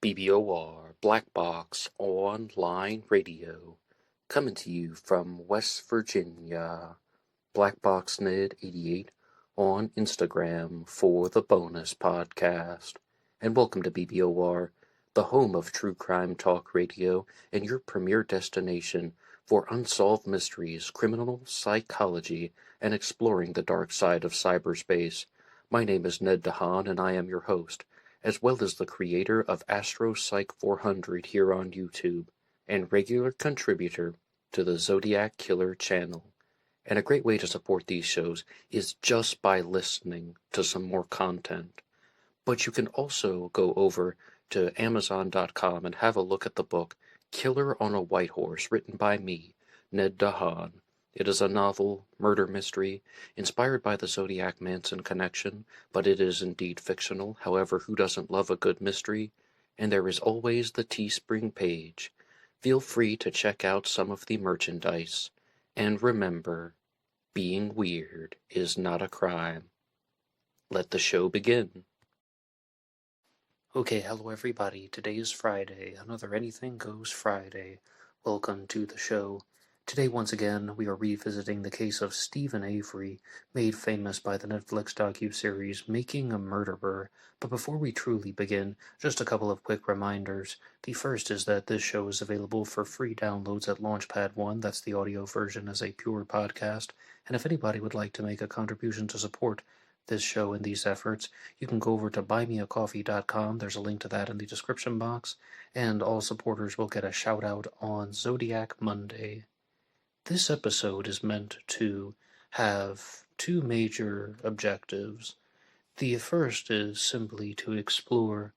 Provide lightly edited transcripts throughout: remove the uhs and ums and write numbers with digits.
BBOR Black Box Online Radio, coming to you from West Virginia. Blackbox Ned 88 on Instagram for the bonus podcast. And welcome to BBOR, the home of true crime talk radio and your premier destination for unsolved mysteries, criminal psychology, and exploring the dark side of cyberspace. My name is Ned Dehan, and I am your host, as well as the creator of AstroPsych 400 here on YouTube, and regular contributor to the Zodiac Killer channel. And a great way to support these shows is just by listening to some more content. But you can also go over to Amazon.com and have a look at the book Killer on a White Horse, written by me, Ned Dehan. It is a novel, murder mystery, inspired by the Zodiac Manson connection, but it is indeed fictional. However, who doesn't love a good mystery? And there is always the TeeSpring page. Feel free to check out some of the merchandise. And remember, being weird is not a crime. Let the show begin. Okay, hello everybody. Today is Friday, another Anything Goes Friday. Welcome to the show. Today, once again, we are revisiting the case of Steven Avery, made famous by the Netflix docuseries Making a Murderer. But before we truly begin, just a couple of quick reminders. The first is that this show is available for free downloads at LaunchPad 1. That's the audio version as a pure podcast. And if anybody would like to make a contribution to support this show and these efforts, you can go over to BuyMeACoffee.com. There's a link to that in the description box. And all supporters will get a shout out on Zodiac Monday. This episode is meant to have two major objectives. The first is simply to explore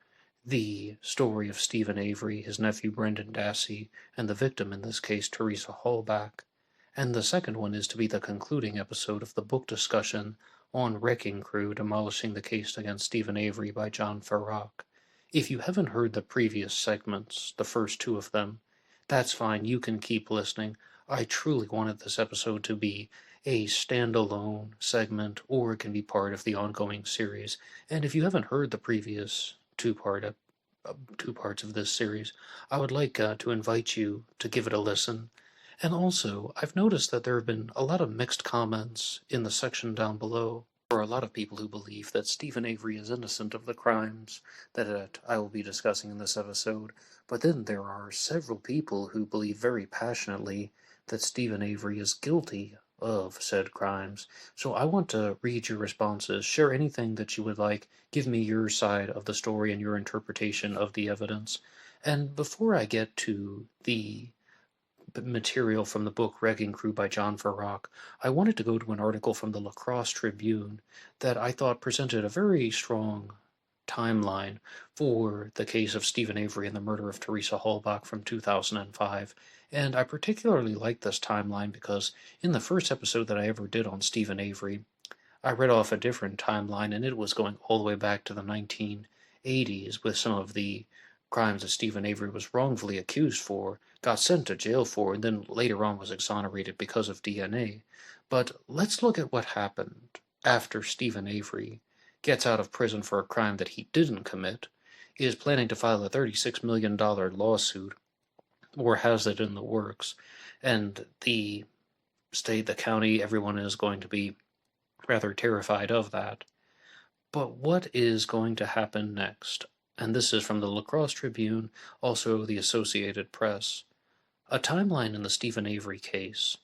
the story of Steven Avery, his nephew Brendan Dassey, and the victim in this case, Teresa Hallback. And the second one is to be the concluding episode of the book discussion on Wrecking Crew, Demolishing the Case Against Steven Avery by John Farrock. If you haven't heard the previous segments, the first two of them, that's fine, you can keep listening. I truly wanted this episode to be a standalone segment, or it can be part of the ongoing series. And if you haven't heard the previous two parts of this series, I would like to invite you to give it a listen. And also, I've noticed that there have been a lot of mixed comments in the section down below. There are a lot of people who believe that Steven Avery is innocent of the crimes that I will be discussing in this episode. But then there are several people who believe very passionately that Steven Avery is guilty of said crimes. So I want to read your responses. Share anything that you would like. Give me your side of the story and your interpretation of the evidence. And before I get to the material from the book Wrecking Crew by John Farrock, I wanted to go to an article from the La Crosse Tribune that I thought presented a very strong timeline for the case of Steven Avery and the murder of Teresa Hallback from 2005. And I particularly like this timeline because in the first episode that I ever did on Steven Avery, I read off a different timeline, and it was going all the way back to the 1980s with some of the crimes that Steven Avery was wrongfully accused for, got sent to jail for, and then later on was exonerated because of DNA. But let's look at what happened after Steven Avery gets out of prison for a crime that he didn't commit, is planning to file a $36 million lawsuit, or has it in the works, and the state, the county, everyone is going to be rather terrified of that. But what is going to happen next? And this is from the La Crosse Tribune, also the Associated Press. A timeline in the Steven Avery case.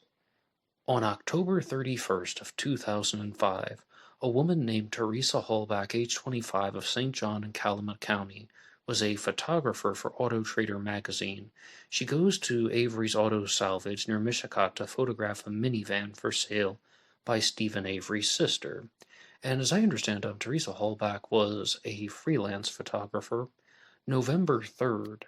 On October 31st of 2005, a woman named Teresa Hallback, age 25, of St. John in Calumet County, was a photographer for Auto Trader magazine. She goes to Avery's Auto Salvage near Mishicot to photograph a minivan for sale by Steven Avery's sister. And as I understand it, Teresa Hallback was a freelance photographer. November 3rd,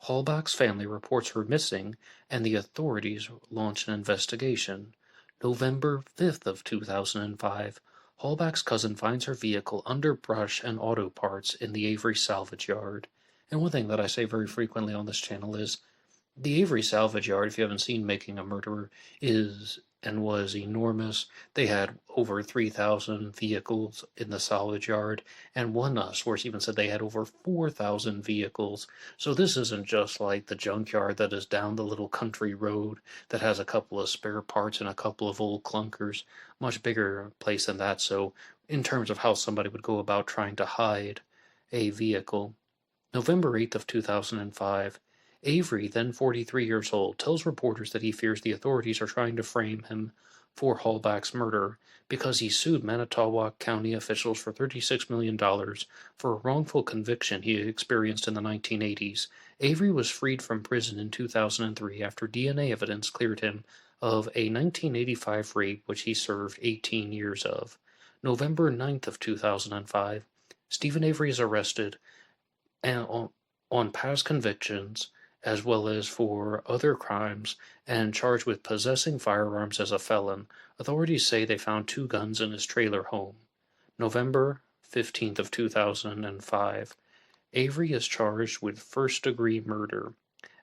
Hallback's family reports her missing, and the authorities launch an investigation. November 5th of 2005, Hallback's cousin finds her vehicle under brush and auto parts in the Avery salvage yard. And one thing that I say very frequently on this channel is the Avery salvage yard, if you haven't seen Making a Murderer, is and was enormous. They had over 3,000 vehicles in the salvage yard, and one source even said they had over 4,000 vehicles. So this isn't just like the junkyard that is down the little country road that has a couple of spare parts and a couple of old clunkers. Much bigger place than that. So in terms of how somebody would go about trying to hide a vehicle. November 8th of 2005, Avery, then 43 years old, tells reporters that he fears the authorities are trying to frame him for Hallback's murder because he sued Manitowoc County officials for $36 million for a wrongful conviction he experienced in the 1980s. Avery was freed from prison in 2003 after DNA evidence cleared him of a 1985 rape which he served 18 years of. November 9th of 2005, Stephen Avery is arrested and on past convictions as well as for other crimes and charged with possessing firearms as a felon. Authorities say they found 2 guns in his trailer home. November 15th of 2005, Avery is charged with first-degree murder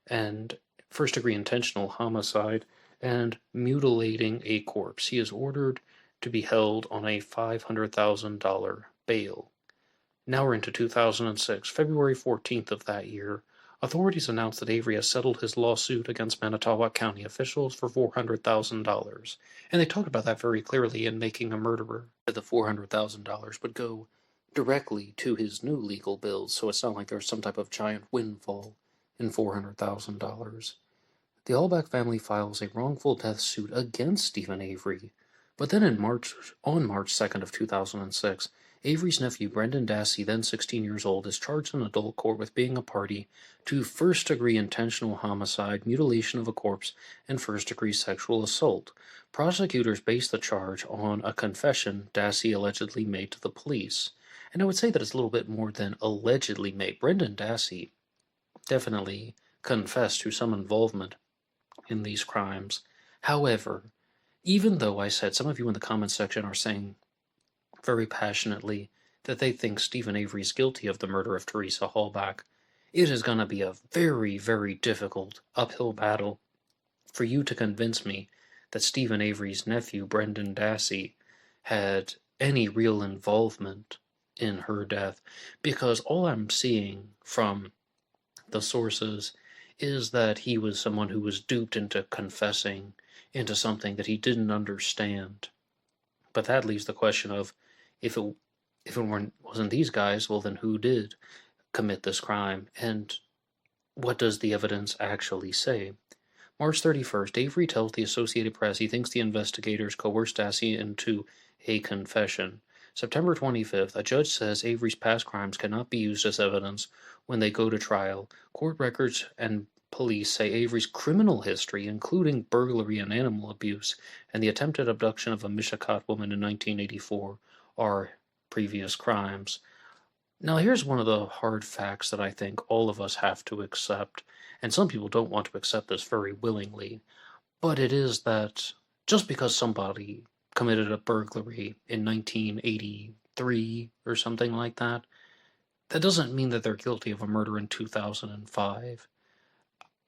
and first-degree intentional homicide and mutilating a corpse. He is ordered to be held on a $500,000 bail. Now we're into 2006. February 14th of that year, authorities announced that Avery has settled his lawsuit against Manitowoc County officials for $400,000. And they talked about that very clearly in Making a Murderer. The $400,000 would go directly to his new legal bills, so it's not like there's some type of giant windfall in $400,000. The Allback family files a wrongful death suit against Stephen Avery. But then on March 2nd of 2006, Avery's nephew, Brendan Dassey, then 16 years old, is charged in adult court with being a party to first-degree intentional homicide, mutilation of a corpse, and first-degree sexual assault. Prosecutors based the charge on a confession Dassey allegedly made to the police. And I would say that it's a little bit more than allegedly made. Brendan Dassey definitely confessed to some involvement in these crimes. However, even though I said some of you in the comments section are saying very passionately that they think Stephen Avery is guilty of the murder of Teresa Hallback, it is going to be a very, very difficult uphill battle for you to convince me that Stephen Avery's nephew, Brendan Dassey, had any real involvement in her death, because all I'm seeing from the sources is that he was someone who was duped into confessing into something that he didn't understand. But that leaves the question of, if it wasn't these guys, well then who did commit this crime, and what does the evidence actually say? March 31st, Avery tells the Associated Press he thinks the investigators coerced Dassey into a confession. September 25th, a judge says Avery's past crimes cannot be used as evidence when they go to trial. Court records and police say Avery's criminal history, including burglary and animal abuse, and the attempted abduction of a Mishakot woman in 1984, are previous crimes. Now, here's one of the hard facts that I think all of us have to accept, and some people don't want to accept this very willingly, but it is that just because somebody committed a burglary in 1983 or something like that, that doesn't mean that they're guilty of a murder in 2005.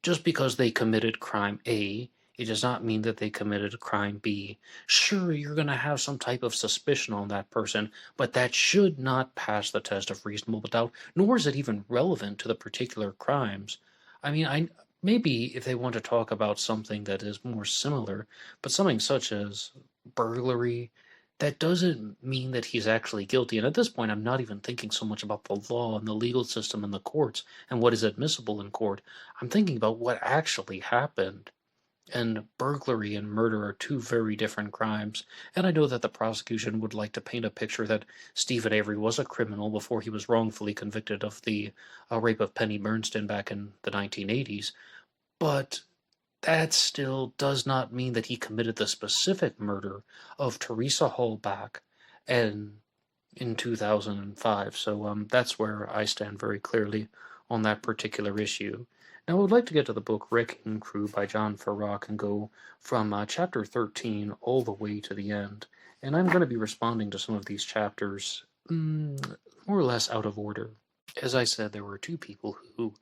Just because they committed crime A, it does not mean that they committed crime B. Sure, you're going to have some type of suspicion on that person, but that should not pass the test of reasonable doubt, nor is it even relevant to the particular crimes. I mean, maybe if they want to talk about something that is more similar, but something such as burglary, that doesn't mean that he's actually guilty. And at this point, I'm not even thinking so much about the law and the legal system and the courts and what is admissible in court. I'm thinking about what actually happened. And burglary and murder are 2 very different crimes. And I know that the prosecution would like to paint a picture that Stephen Avery was a criminal before he was wrongfully convicted of the rape of Penny Bernstein back in the 1980s. But that still does not mean that he committed the specific murder of Teresa Hallback in 2005. So that's where I stand very clearly on that particular issue. Now, I would like to get to the book Wrecking Crew by John Farrock and go from chapter 13 all the way to the end. And I'm going to be responding to some of these chapters more or less out of order. As I said, there were 2 people who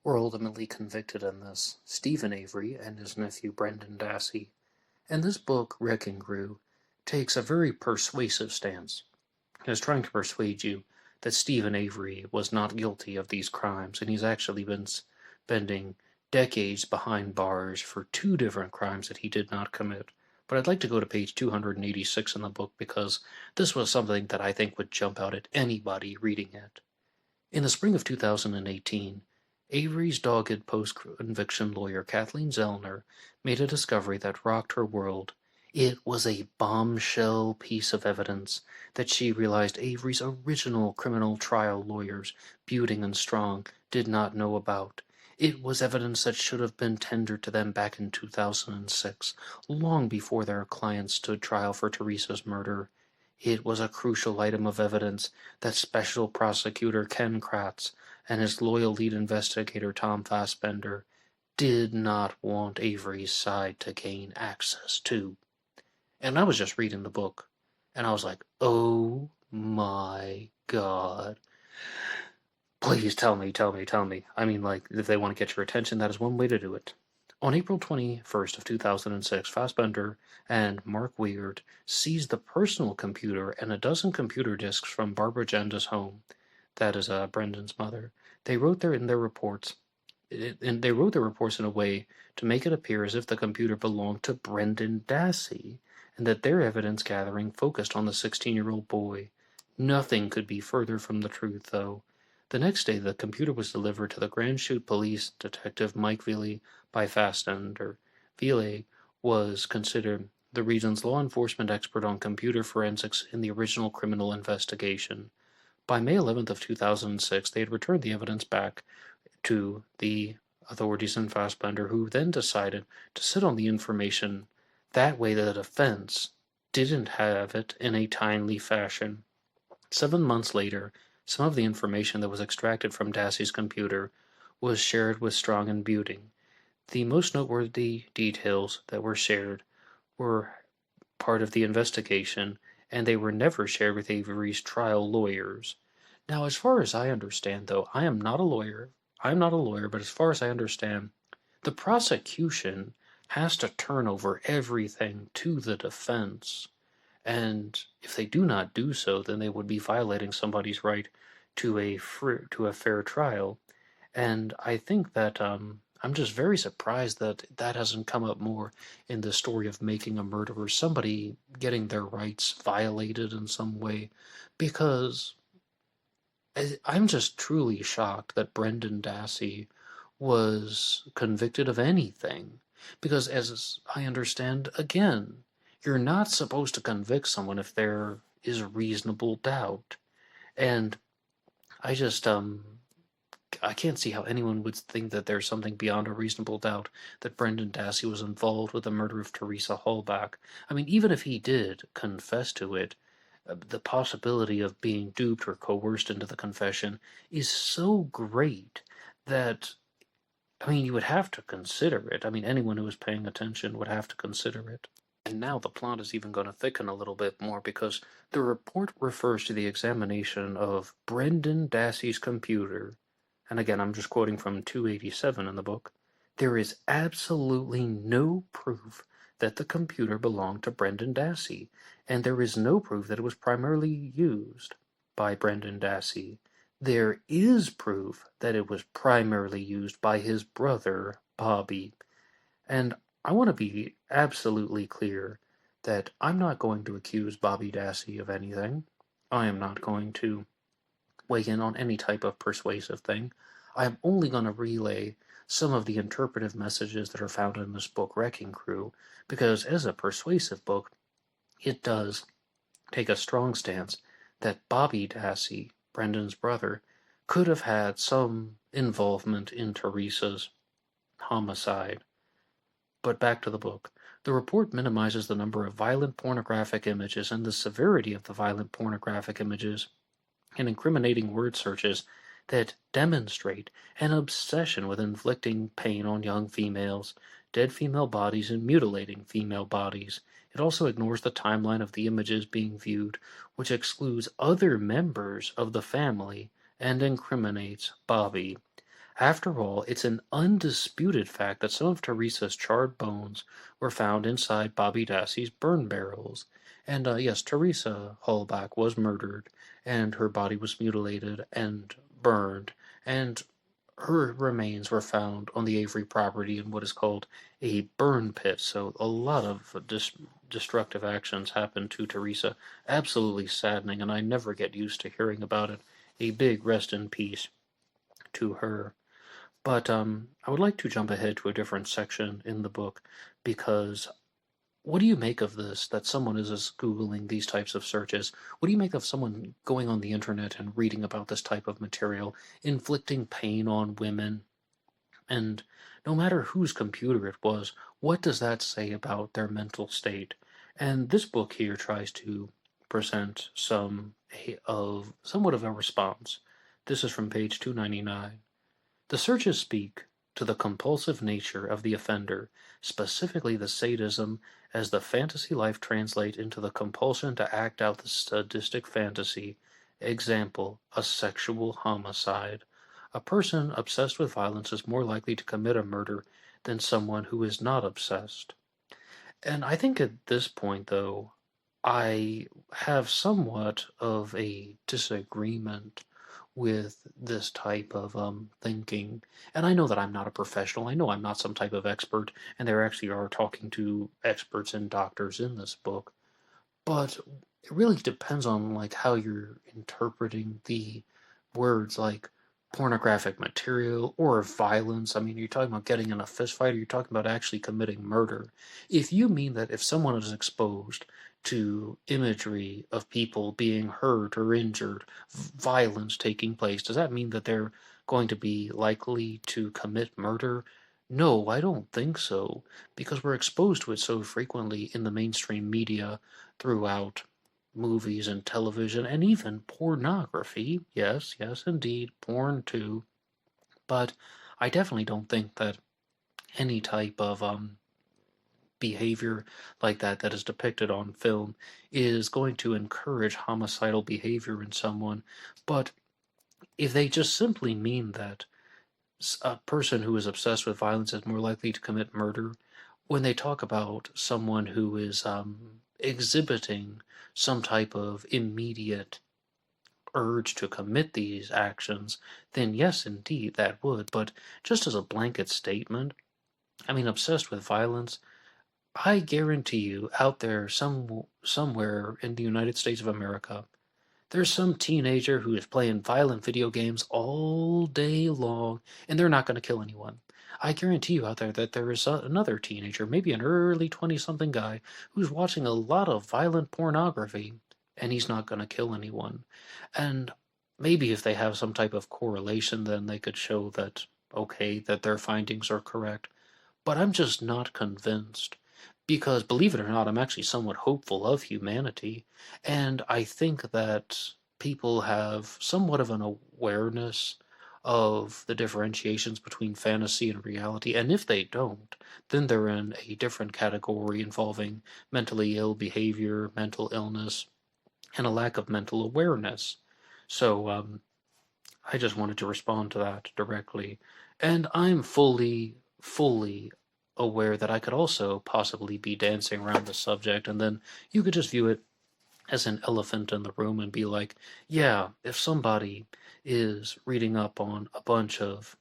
were ultimately convicted in this, Stephen Avery and his nephew Brendan Dassey. And this book, Wrecking Crew, takes a very persuasive stance. It is trying to persuade you that Stephen Avery was not guilty of these crimes, and he's actually been spending decades behind bars for 2 different crimes that he did not commit. But I'd like to go to page 286 in the book because this was something that I think would jump out at anybody reading it. In the spring of 2018, Avery's dogged post-conviction lawyer Kathleen Zellner made a discovery that rocked her world. It was a bombshell piece of evidence that she realized Avery's original criminal trial lawyers, Buting and Strong, did not know about. It was evidence that should have been tendered to them back in 2006, long before their clients stood trial for Teresa's murder. It was a crucial item of evidence that Special Prosecutor Ken Kratz and his loyal lead investigator Tom Fassbender did not want Avery's side to gain access to. And I was just reading the book, and I was like, oh my God. Please tell me. I mean, like, if they want to get your attention, that is one way to do it. On April 21st of 2006, Fassbender and Mark Weird seized the personal computer and a dozen computer disks from Barbara Jenda's home. That is Brendan's mother. They wrote their reports in a way to make it appear as if the computer belonged to Brendan Dassey, and that their evidence gathering focused on the 16-year-old boy. Nothing could be further from the truth, though. The next day, the computer was delivered to the Grand Chute Police Detective Mike Ville by Fassbender. Ville was considered the region's law enforcement expert on computer forensics in the original criminal investigation. By May 11th of 2006, they had returned the evidence back to the authorities in Fassbender, who then decided to sit on the information. That way the defense didn't have it in a timely fashion. 7 months later, some of the information that was extracted from Dassey's computer was shared with Strong and Buting. The most noteworthy details that were shared were part of the investigation, and they were never shared with Avery's trial lawyers. Now, as far as I understand, though, I am not a lawyer, but as far as I understand, the prosecution has to turn over everything to the defense. And if they do not do so, then they would be violating somebody's right to a fair trial. And I think that I'm just very surprised that that hasn't come up more in the story of Making a Murderer, somebody getting their rights violated in some way, because I'm just truly shocked that Brendan Dassey was convicted of anything. Because as I understand, again, you're not supposed to convict someone if there is reasonable doubt. And I just, I can't see how anyone would think that there's something beyond a reasonable doubt that Brendan Dassey was involved with the murder of Teresa Hallback. I mean, even if he did confess to it, the possibility of being duped or coerced into the confession is so great that, I mean, you would have to consider it. I mean, anyone who is paying attention would have to consider it. And now the plot is even going to thicken a little bit more because the report refers to the examination of Brendan Dassey's computer. And again, I'm just quoting from 287 in the book. There is absolutely no proof that the computer belonged to Brendan Dassey, and there is no proof that it was primarily used by Brendan Dassey. There is proof that it was primarily used by his brother, Bobby. And I want to be absolutely clear that I'm not going to accuse Bobby Dassey of anything. I am not going to weigh in on any type of persuasive thing. I am only going to relay some of the interpretive messages that are found in this book, Wrecking Crew, because as a persuasive book, it does take a strong stance that Bobby Dassey, Brendan's brother, could have had some involvement in Teresa's homicide. But back to the book. The report minimizes the number of violent pornographic images and the severity of the violent pornographic images and incriminating word searches that demonstrate an obsession with inflicting pain on young females, dead female bodies, and mutilating female bodies. It also ignores the timeline of the images being viewed, which excludes other members of the family and incriminates Bobby. After all, it's an undisputed fact that some of Teresa's charred bones were found inside Bobby Dassey's burn barrels. And yes, Teresa Hallback was murdered, and her body was mutilated and burned, and her remains were found on the Avery property in what is called a burn pit. So a lot of destructive actions happened to Teresa. Absolutely saddening, and I never get used to hearing about it. A big rest in peace to her. But I would like to jump ahead to a different section in the book because what do you make of this, that someone is just Googling these types of searches? What do you make of someone going on the internet and reading about this type of material, inflicting pain on women? And no matter whose computer it was, what does that say about their mental state? And this book here tries to present somewhat of a response. This is from page 299. The searches speak to the compulsive nature of the offender, specifically the sadism as the fantasy life translate into the compulsion to act out the sadistic fantasy. Example, a sexual homicide. A person obsessed with violence is more likely to commit a murder than someone who is not obsessed. And I think at this point, though, I have somewhat of a disagreement with this type of thinking. And I know that I'm not a professional. I know I'm not some type of expert, and there actually are talking to experts and doctors in this book. But it really depends on like how you're interpreting the words like pornographic material or violence. I mean, you're talking about getting in a fist fight, or you're talking about actually committing murder. If you mean that if someone is exposed to imagery of people being hurt or injured, violence taking place, does that mean that they're going to be likely to commit murder? No, I don't think so, because we're exposed to it so frequently in the mainstream media throughout movies and television and even pornography. Yes, yes, indeed, porn too. But I definitely don't think that any type of behavior like that is depicted on film is going to encourage homicidal behavior in someone. But if they just simply mean that a person who is obsessed with violence is more likely to commit murder, when they talk about someone who is exhibiting some type of immediate urge to commit these actions, then yes, indeed, that would. But just as a blanket statement, I mean, obsessed with violence, I guarantee you, out there somewhere in the United States of America, there's some teenager who is playing violent video games all day long, and they're not going to kill anyone. I guarantee you out there that there is another teenager, maybe an early 20-something guy, who's watching a lot of violent pornography, and he's not going to kill anyone. And maybe if they have some type of correlation, then they could show that, okay, that their findings are correct. But I'm just not convinced. Because, believe it or not, I'm actually somewhat hopeful of humanity, and I think that people have somewhat of an awareness of the differentiations between fantasy and reality, and if they don't, then they're in a different category involving mentally ill behavior, mental illness, and a lack of mental awareness. So, I just wanted to respond to that directly, and I'm fully aware that I could also possibly be dancing around the subject, and then you could just view it as an elephant in the room and be like, yeah, if somebody is reading up on a bunch of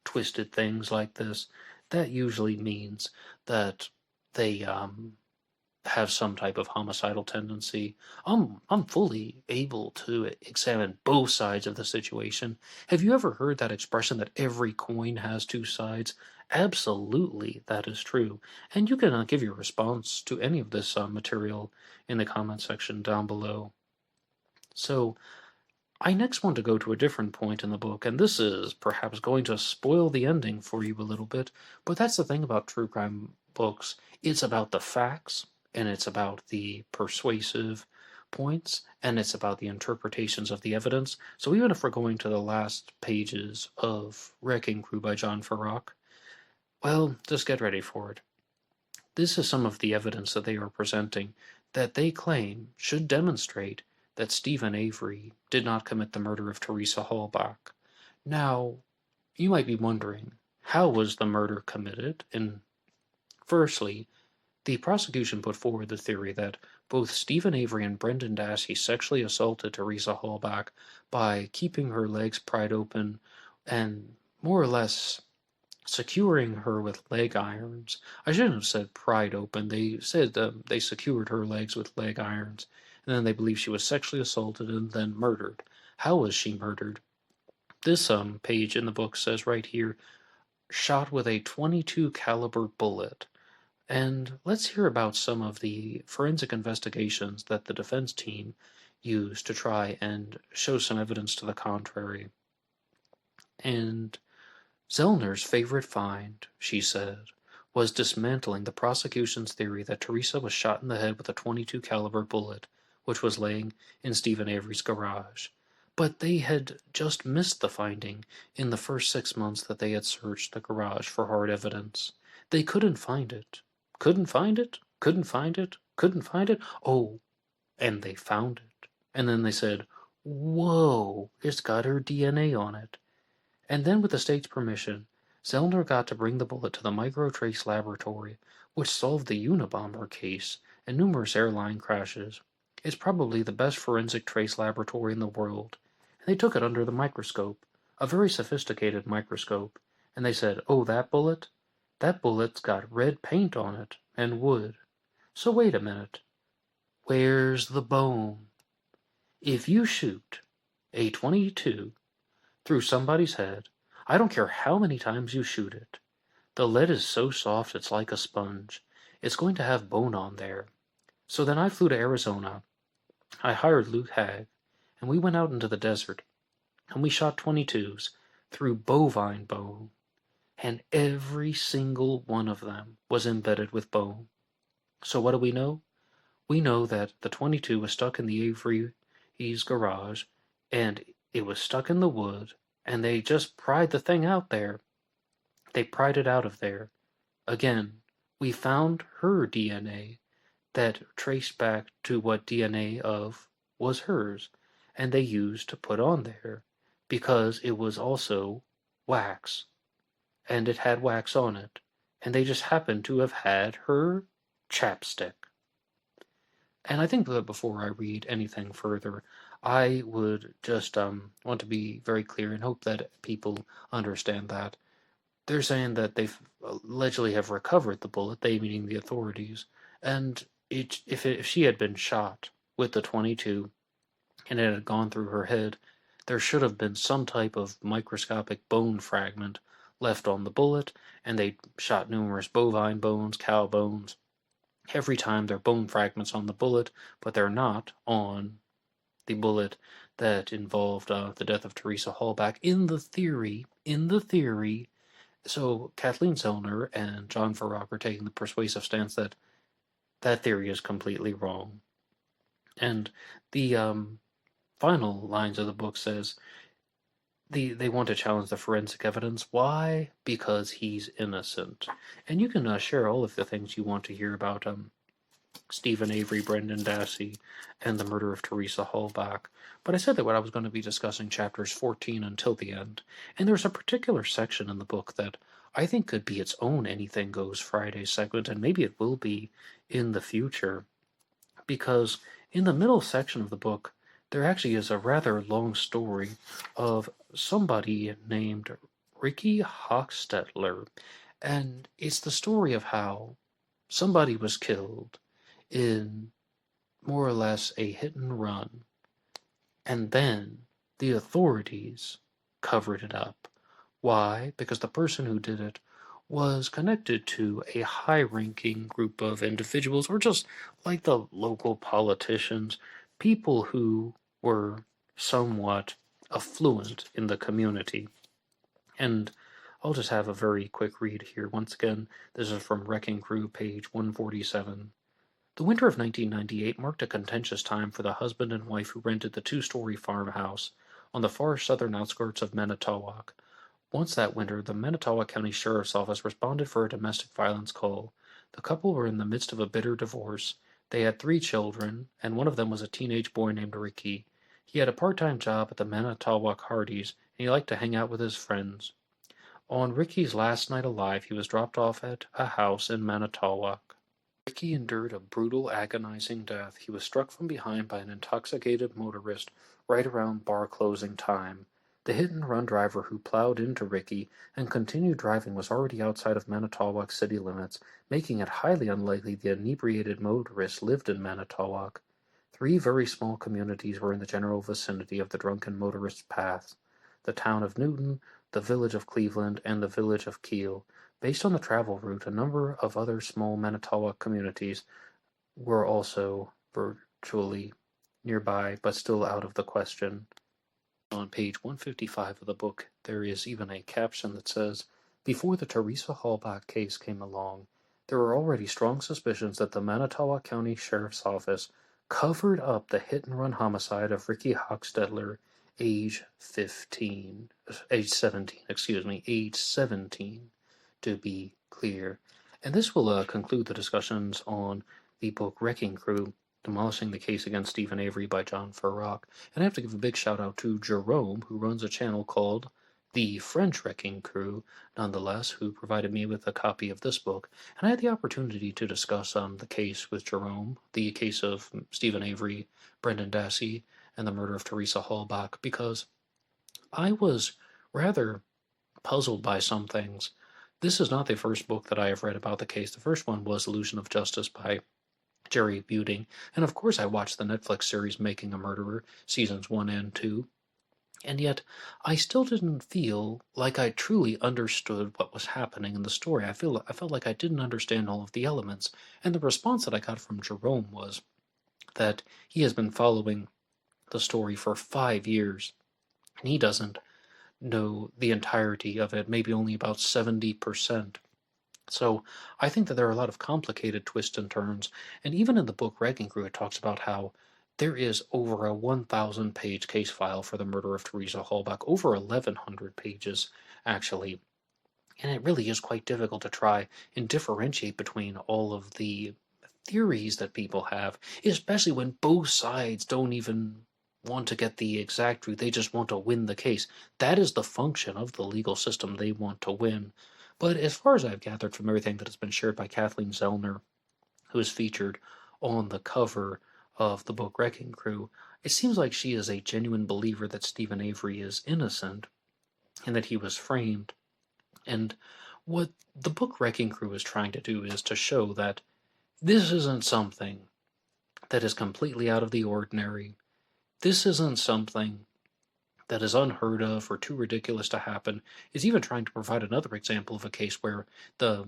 twisted things like this, that usually means that they have some type of homicidal tendency. I'm fully able to examine both sides of the situation. Have you ever heard that expression that every coin has two sides? Absolutely, that is true. And you can give your response to any of this material in the comment section down below. So, I next want to go to a different point in the book, and this is perhaps going to spoil the ending for you a little bit, but that's the thing about true crime books. It's about the facts, and it's about the persuasive points, and it's about the interpretations of the evidence. So even if we're going to the last pages of Wrecking Crew by John Farrock, well, just get ready for it. This is some of the evidence that they are presenting that they claim should demonstrate that Stephen Avery did not commit the murder of Teresa Hallback. Now, you might be wondering, how was the murder committed? And firstly, the prosecution put forward the theory that both Stephen Avery and Brendan Dassey sexually assaulted Teresa Hallback by keeping her legs pried open and more or less securing her with leg irons. I shouldn't have said pried open. They said they secured her legs with leg irons, and then they believe she was sexually assaulted and then murdered. How was she murdered? This page in the book says right here, shot with a .22 caliber bullet. And let's hear about some of the forensic investigations that the defense team used to try and show some evidence to the contrary. And Zellner's favorite find, she said, was dismantling the prosecution's theory that Teresa was shot in the head with a .22 caliber bullet, which was laying in Stephen Avery's garage. But they had just missed the finding in the first 6 months that they had searched the garage for hard evidence. They couldn't find it. Couldn't find it? Couldn't find it? Couldn't find it? Oh, and they found it. And then they said, whoa, it's got her DNA on it. And then with the state's permission, Zellner got to bring the bullet to the Microtrace laboratory, which solved the Unabomber case and numerous airline crashes. It's probably the best forensic trace laboratory in the world. And they took it under the microscope, a very sophisticated microscope, and they said, oh, that bullet? That bullet's got red paint on it, and wood. So wait a minute. Where's the bone? If you shoot a .22 through somebody's head, I don't care how many times you shoot it, the lead is so soft it's like a sponge. It's going to have bone on there. So then I flew to Arizona. I hired Luke Hagg, and we went out into the desert, and we shot .22s through bovine bone, and every single one of them was embedded with bone. So what do we know? We know that the .22 was stuck in the Avery's garage, and it was stuck in the wood, and they just pried the thing out there. They pried it out of there. Again, we found her DNA that traced back to what DNA of was hers, and they used to put on there, because it was also wax, and it had wax on it, and they just happened to have had her chapstick. And I think that before I read anything further, I would just want to be very clear and hope that people understand that. They're saying that they allegedly have recovered the bullet, they meaning the authorities, and if she had been shot with the .22 and it had gone through her head, there should have been some type of microscopic bone fragment left on the bullet, and they shot numerous bovine bones, cow bones. Every time there are bone fragments on the bullet, but they're not on the bullet that involved the death of Teresa Hallback. In the theory, so Kathleen Zellner and John Farrar are taking the persuasive stance that that theory is completely wrong. And the final lines of the book says they want to challenge the forensic evidence. Why? Because he's innocent. And you can share all of the things you want to hear about Stephen Avery, Brendan Dassey, and the murder of Teresa Hallback. But I said that I was going to be discussing chapters 14 until the end. And there's a particular section in the book that I think could be its own Anything Goes Friday segment, and maybe it will be in the future. Because in the middle section of the book, there actually is a rather long story of somebody named Ricky Hochstetler. And it's the story of how somebody was killed in more or less a hit and run. And then the authorities covered it up. Why? Because the person who did it was connected to a high-ranking group of individuals, or just like the local politicians, people who were somewhat affluent in the community. And I'll just have a very quick read here. Once again, this is from Wrecking Crew, page 147. The winter of 1998 marked a contentious time for the husband and wife who rented the two-story farmhouse on the far southern outskirts of Manitowoc. Once that winter, the Manitowoc County Sheriff's Office responded for a domestic violence call. The couple were in the midst of a bitter divorce. They had 3 children, and one of them was a teenage boy named Ricky. He had a part-time job at the Manitowoc Hardee's and he liked to hang out with his friends. On Ricky's last night alive, he was dropped off at a house in Manitowoc. Ricky endured a brutal, agonizing death. He was struck from behind by an intoxicated motorist right around bar closing time. The hit-and-run driver who plowed into Ricky and continued driving was already outside of Manitowoc city limits, making it highly unlikely the inebriated motorist lived in Manitowoc. 3 very small communities were in the general vicinity of the drunken motorist's path: the town of Newton, the village of Cleveland, and the village of Kiel. Based on the travel route, a number of other small Manitowoc communities were also virtually nearby, but still out of the question. On page 155 of the book, there is even a caption that says, "Before the Teresa Halbach case came along, there were already strong suspicions that the Manitowoc County Sheriff's Office covered up the hit-and-run homicide of Ricky Hochstetler, age 17, to be clear." And this will conclude the discussions on the book Wrecking Crew, Demolishing the Case Against Stephen Avery by John Farrock. And I have to give a big shout out to Jerome, who runs a channel called The French Wrecking Crew, nonetheless, who provided me with a copy of this book. And I had the opportunity to discuss the case with Jerome, the case of Stephen Avery, Brendan Dassey, and the murder of Teresa Halbach, because I was rather puzzled by some things. This is not the first book that I have read about the case. The first one was Illusion of Justice by Jerry Buting, and of course I watched the Netflix series Making a Murderer, seasons 1 and 2, and yet I still didn't feel like I truly understood what was happening in the story. I felt like I didn't understand all of the elements, and the response that I got from Jerome was that he has been following the story for 5 years, and he doesn't know the entirety of it, maybe only about 70%. So I think that there are a lot of complicated twists and turns, and even in the book Wrecking Crew, it talks about how there is over a 1,000-page case file for the murder of Teresa Halbach, over 1,100 pages, actually. And it really is quite difficult to try and differentiate between all of the theories that people have, especially when both sides don't even want to get the exact truth. They just want to win the case. That is the function of the legal system. They want to win. But as far as I've gathered from everything that has been shared by Kathleen Zellner, who is featured on the cover of the book Wrecking Crew, it seems like she is a genuine believer that Stephen Avery is innocent and that he was framed. And what the book Wrecking Crew is trying to do is to show that this isn't something that is completely out of the ordinary. This isn't something that is unheard of or too ridiculous to happen. Is even trying to provide another example of a case where the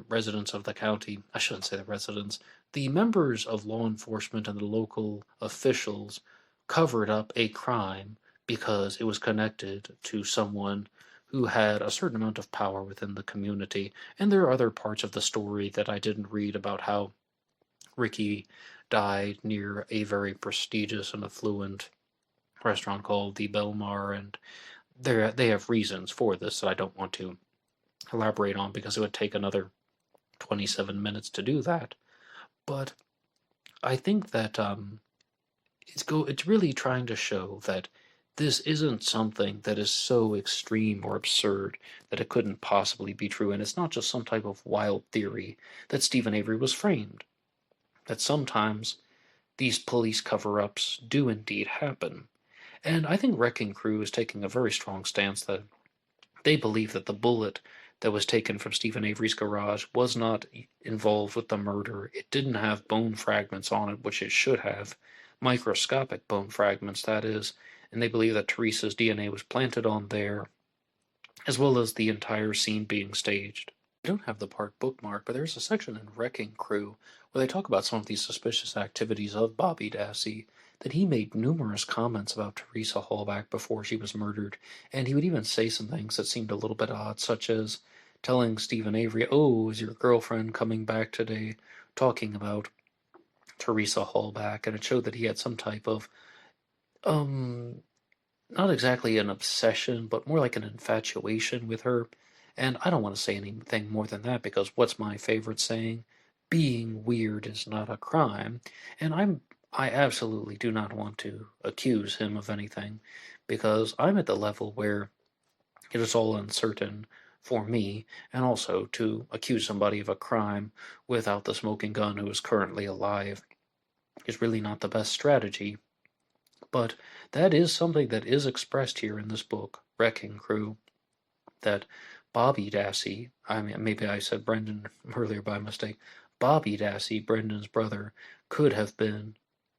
residents of the county, I shouldn't say the residents, the members of law enforcement and the local officials covered up a crime because it was connected to someone who had a certain amount of power within the community. And there are other parts of the story that I didn't read about how Ricky died near a very prestigious and affluent restaurant called the Belmar, and they have reasons for this that I don't want to elaborate on because it would take another 27 minutes to do that. But I think that it's really trying to show that this isn't something that is so extreme or absurd that it couldn't possibly be true, and it's not just some type of wild theory that Stephen Avery was framed. That sometimes these police cover-ups do indeed happen. And I think Wrecking Crew is taking a very strong stance that they believe that the bullet that was taken from Stephen Avery's garage was not involved with the murder. It didn't have bone fragments on it, which it should have. Microscopic bone fragments, that is. And they believe that Teresa's DNA was planted on there, as well as the entire scene being staged. I don't have the part bookmarked, but there's a section in Wrecking Crew where they talk about some of these suspicious activities of Bobby Dassey, that he made numerous comments about Teresa Halbach before she was murdered, and he would even say some things that seemed a little bit odd, such as telling Stephen Avery, "Oh, is your girlfriend coming back today?" talking about Teresa Halbach, and it showed that he had some type of, not exactly an obsession, but more like an infatuation with her. And I don't want to say anything more than that, because what's my favorite saying? Being weird is not a crime. And I absolutely do not want to accuse him of anything, because I'm at the level where it is all uncertain for me, and also to accuse somebody of a crime without the smoking gun who is currently alive is really not the best strategy. But that is something that is expressed here in this book, Wrecking Crew, that Bobby Dassey, I mean, maybe I said Brendan earlier by mistake, Bobby Dassey, Brendan's brother, could have been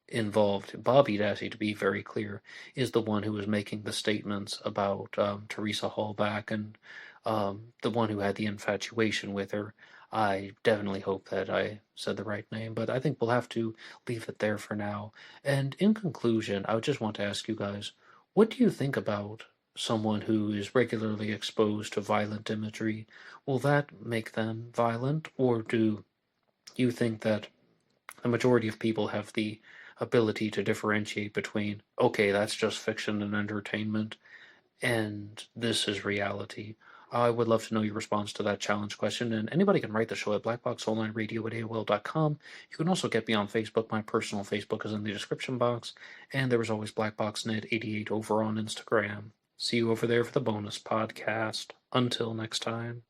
involved. Bobby Dassey, to be very clear, is the one who was making the statements about Teresa Hallback and the one who had the infatuation with her. I definitely hope that I said the right name, but I think we'll have to leave it there for now. And in conclusion, I would just want to ask you guys, what do you think about someone who is regularly exposed to violent imagery? Will that make them violent, or do you think that the majority of people have the ability to differentiate between, okay, that's just fiction and entertainment, and this is reality? I would love to know your response to that challenge question, and anybody can write the show at blackboxonlineradio@aol.com. You can also get me on Facebook. My personal Facebook is in the description box, and there was always BlackBoxNet88 over on Instagram. See you over there for the bonus podcast. Until next time.